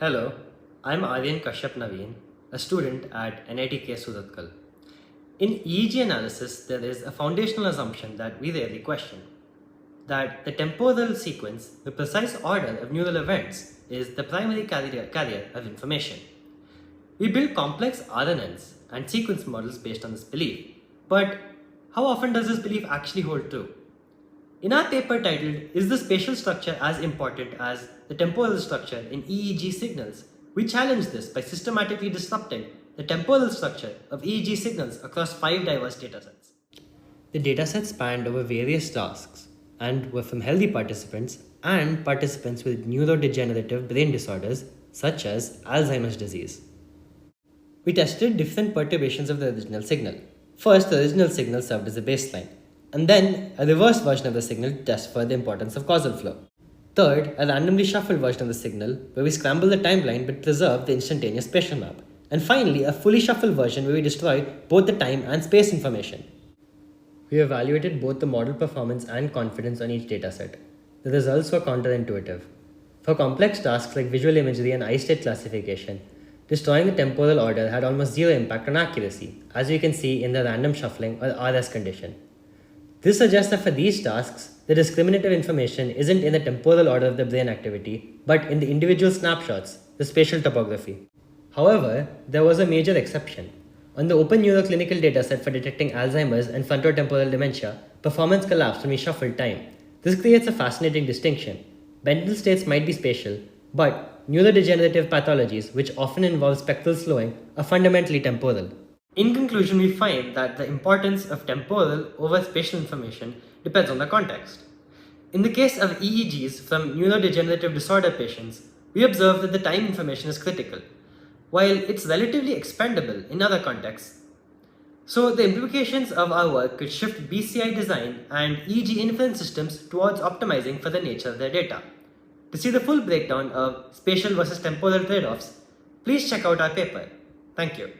Hello, I'm Aryan Kashyap Naveen, a student at NIT Suratkal. In EEG analysis, there is a foundational assumption that we rarely question, that the temporal sequence, the precise order of neural events, is the primary carrier of information. We build complex RNNs and sequence models based on this belief, but how often does this belief actually hold true? In our paper titled, "Is the spatial structure as important as the temporal structure in EEG signals?" we challenge this by systematically disrupting the temporal structure of EEG signals across 5 diverse datasets. The datasets spanned over various tasks and were from healthy participants and participants with neurodegenerative brain disorders such as Alzheimer's disease. We tested different perturbations of the original signal. First, the original signal served as a baseline, and then a reverse version of the signal to test for the importance of causal flow. Third, a randomly shuffled version of the signal where we scramble the timeline but preserve the instantaneous spatial map. And finally, a fully shuffled version where we destroy both the time and space information. We evaluated both the model performance and confidence on each dataset. The results were counterintuitive. For complex tasks like visual imagery and eye state classification, destroying the temporal order had almost zero impact on accuracy, as we can see in the random shuffling or RS condition. This suggests that for these tasks, the discriminative information isn't in the temporal order of the brain activity, but in the individual snapshots, the spatial topography. However, there was a major exception. On the open neuroclinical dataset for detecting Alzheimer's and frontotemporal dementia, performance collapsed when we shuffled time. This creates a fascinating distinction. Mental states might be spatial, but neurodegenerative pathologies, which often involve spectral slowing, are fundamentally temporal. In conclusion, we find that the importance of temporal over spatial information depends on the context. In the case of EEGs from neurodegenerative disorder patients, we observe that the time information is critical, while it's relatively expendable in other contexts. So the implications of our work could shift BCI design and EEG inference systems towards optimizing for the nature of their data. To see the full breakdown of spatial versus temporal trade-offs, please check out our paper. Thank you.